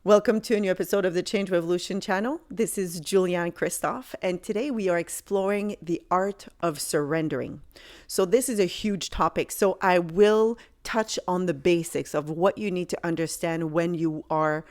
Welcome to a new episode of the Change Revolution channel. This is Julianne Christophe, and today we are exploring the art of surrendering. So this is a huge topic. So I will touch on the basics of what you need to understand when you are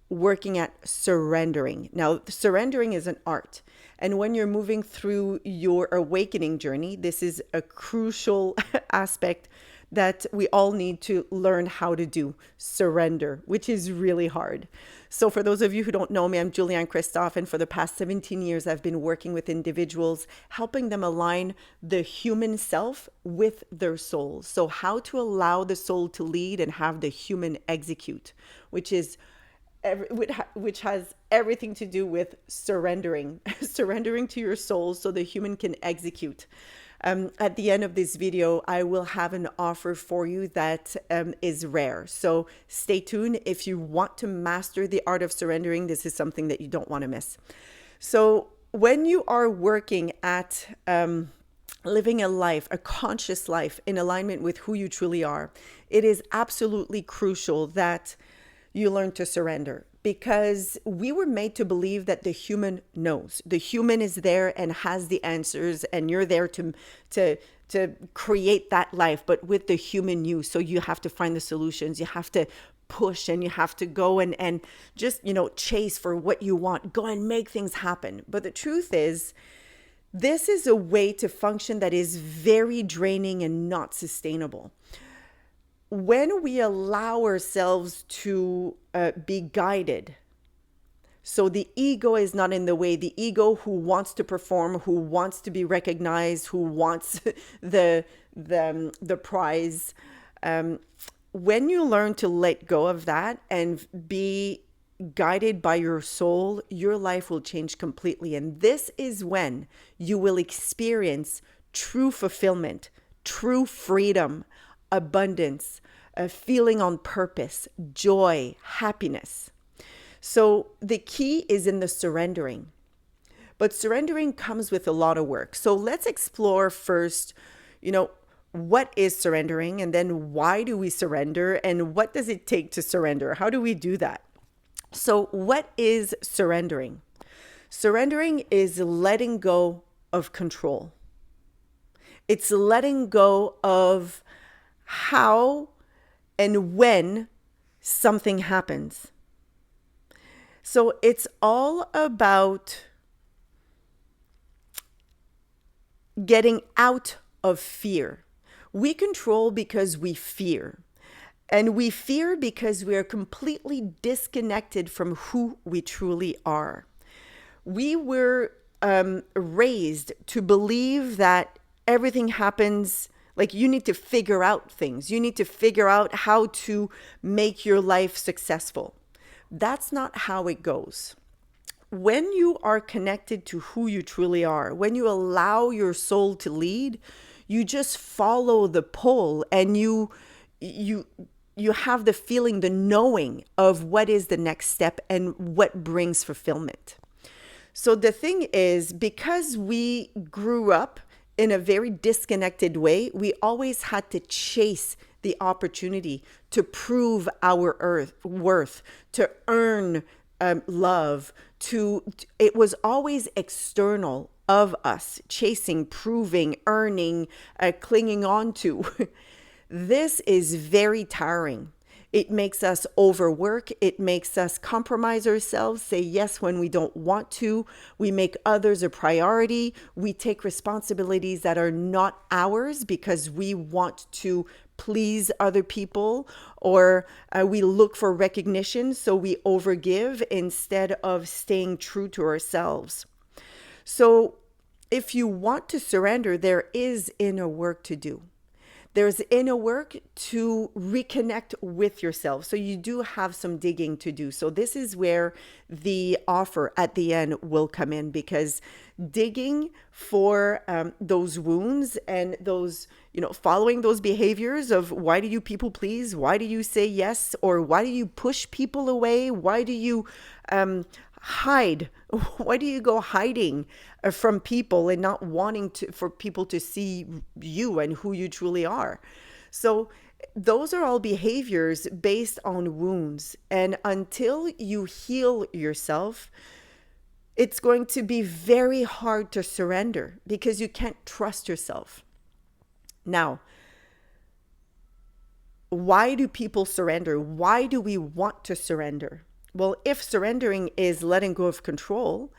working at surrendering. Now, surrendering is an art. And when you're moving through your awakening journey, this is a crucial aspect that we all need to learn how to do, surrender, which is really hard. So for those of you who don't know me, I'm Julianne Christophe, and for the past 17 years, I've been working with individuals, helping them align the human self with their soul. So how to allow the soul to lead and have the human execute, which has everything to do with surrendering, surrendering to your soul so the human can execute. At the end of this video, I will have an offer for you that is rare. So stay tuned. If you want to master the art of surrendering, this is something that you don't want to miss. So when you are working at living a life, a conscious life in alignment with who you truly are, it is absolutely crucial that you learn to surrender, because we were made to believe that the human knows. The human is there and has the answers, and you're there to create that life, but with the human you. So you have to find the solutions. You have to push, and you have to go and just, chase for what you want. Go and make things happen. But the truth is, this is a way to function that is very draining and not sustainable. When we allow ourselves to be guided, so the ego is not in the way, the ego who wants to perform, who wants to be recognized, who wants the prize. When you learn to let go of that and be guided by your soul, your life will change completely. And this is when you will experience true fulfillment, true freedom, abundance, a feeling on purpose, joy, happiness. So the key is in the surrendering. But surrendering comes with a lot of work. So let's explore first, what is surrendering, and then why do we surrender, and what does it take to surrender? How do we do that? So what is surrendering? Surrendering is letting go of control. It's letting go of how and when something happens. So it's all about getting out of fear. We control because we fear. And we fear because we are completely disconnected from who we truly are. We were raised to believe that everything happens. Like, you need to figure out things. You need to figure out how to make your life successful. That's not how it goes. When you are connected to who you truly are, when you allow your soul to lead, you just follow the pull, and you have the feeling, the knowing of what is the next step and what brings fulfillment. So the thing is, because we grew up in a very disconnected way, we always had to chase the opportunity to prove our worth, to earn love. It was always external of us, chasing, proving, earning, clinging on to. This is very tiring. It makes us overwork. It makes us compromise ourselves, say yes when we don't want to. We make others a priority. We take responsibilities that are not ours because we want to please other people, or we look for recognition, so we overgive instead of staying true to ourselves. So if you want to surrender, there is inner work to do. There's inner work to reconnect with yourself. So you do have some digging to do. So this is where the offer at the end will come in, because digging for those wounds and those, following those behaviors of why do you people please? Why do you say yes? Or why do you push people away? Why do you hide? Why do you go hiding from people and not wanting for people to see you and who you truly are? So Those are all behaviors based on wounds. And until you heal yourself, it's going to be very hard to surrender because you can't trust yourself. Now, why do people surrender? Why do we want to surrender? Well, if surrendering is letting go of control,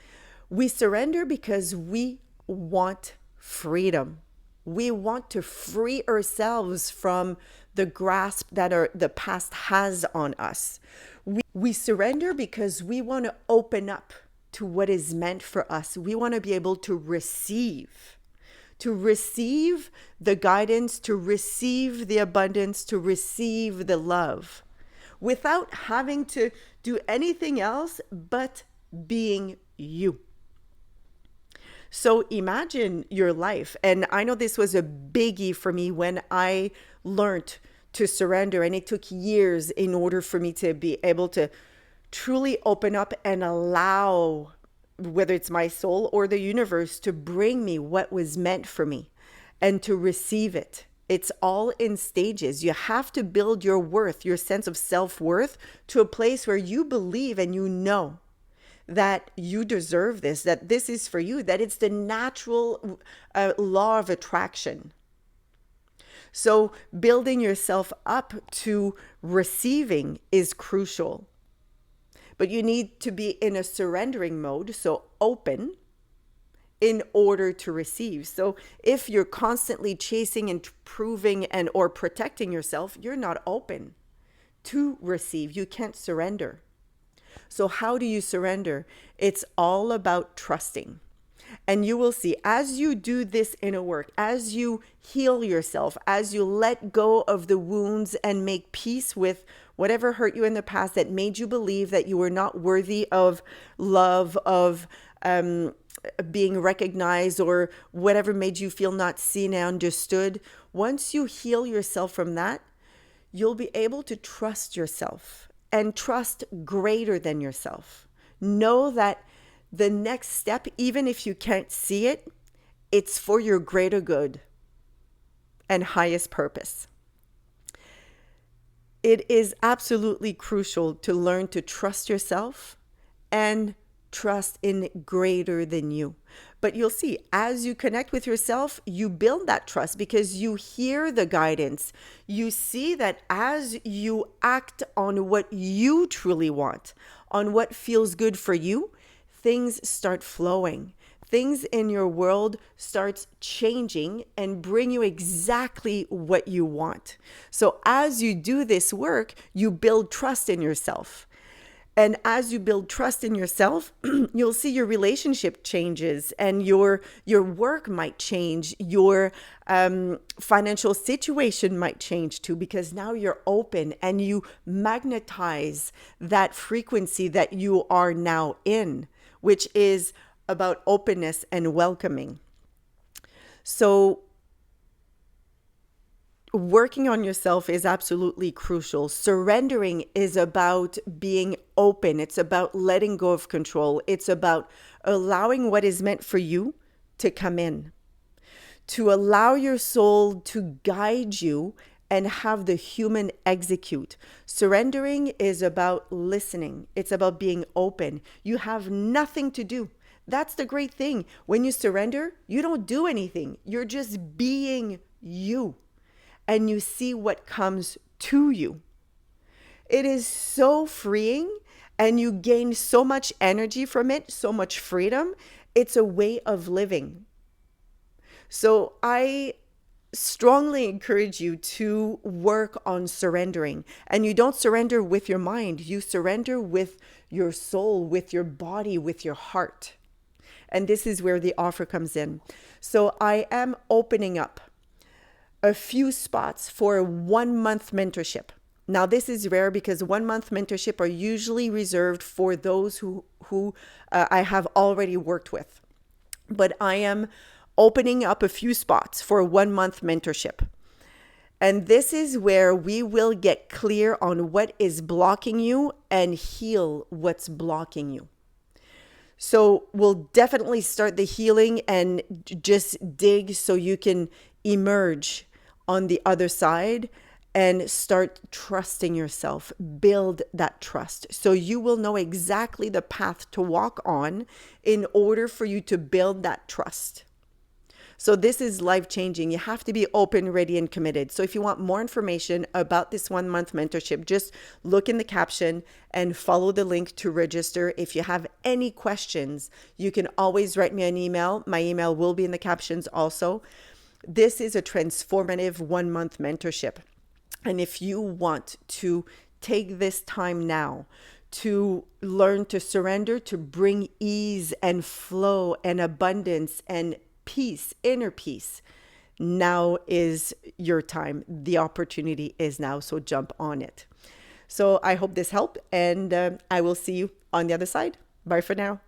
we surrender because we want freedom. We want to free ourselves from the grasp that the past has on us. We surrender because we want to open up to what is meant for us. We want to be able to receive the guidance, to receive the abundance, to receive the love without having to do anything else but being you. So imagine your life. And I know this was a biggie for me when I learned to surrender, and it took years in order for me to be able to truly open up and allow, whether it's my soul or the universe, to bring me what was meant for me and to receive it. It's all in stages. You have to build your worth, your sense of self-worth, to a place where you believe and you know that you deserve this, that this is for you, that it's the natural law of attraction. So building yourself up to receiving is crucial. But you need to be in a surrendering mode, so open, in order to receive. So if you're constantly chasing and proving and or protecting yourself, you're not open to receive. You can't surrender. So how do you surrender? It's all about trusting. And you will see, as you do this inner work, as you heal yourself, as you let go of the wounds and make peace with whatever hurt you in the past that made you believe that you were not worthy of love, of being recognized, or whatever made you feel not seen and understood. Once you heal yourself from that, you'll be able to trust yourself and trust greater than yourself. Know that the next step, even if you can't see it, it's for your greater good and highest purpose. It is absolutely crucial to learn to trust yourself and trust in greater than you. But you'll see, as you connect with yourself, you build that trust because you hear the guidance. You see that as you act on what you truly want, on what feels good for you, things start flowing. Things in your world starts changing and bring you exactly what you want. So as you do this work, you build trust in yourself. And as you build trust in yourself, you'll see your relationship changes and your work might change. Your financial situation might change too, because now you're open and you magnetize that frequency that you are now in, which is about openness and welcoming. So working on yourself is absolutely crucial. Surrendering is about being open. It's about letting go of control. It's about allowing what is meant for you to come in, to allow your soul to guide you and have the human execute. Surrendering is about listening. It's about being open. You have nothing to do. That's the great thing. When you surrender, you don't do anything. You're just being you. And you see what comes to you. It is so freeing and you gain so much energy from it, so much freedom. It's a way of living. So I strongly encourage you to work on surrendering. And you don't surrender with your mind. You surrender with your soul, with your body, with your heart. And this is where the offer comes in. So I am opening up a few spots for a 1-month mentorship. Now, this is rare because 1-month mentorship are usually reserved for those who I have already worked with. But I am opening up a few spots for a 1-month mentorship. And this is where we will get clear on what is blocking you and heal what's blocking you. So we'll definitely start the healing and just dig so you can emerge on the other side and start trusting yourself. Build that trust so you will know exactly the path to walk on in order for you to build that trust. So this is life changing. You have to be open, ready, and committed. So if you want more information about this 1 month mentorship, just look in the caption and follow the link to register. If you have any questions, you can always write me an email. My email will be in the captions also. This is a transformative 1 month mentorship. And if you want to take this time now to learn to surrender, to bring ease and flow and abundance and peace, inner peace, now is your time. The opportunity is now, so jump on it. So I hope this helped, and I will see you on the other side. Bye for now.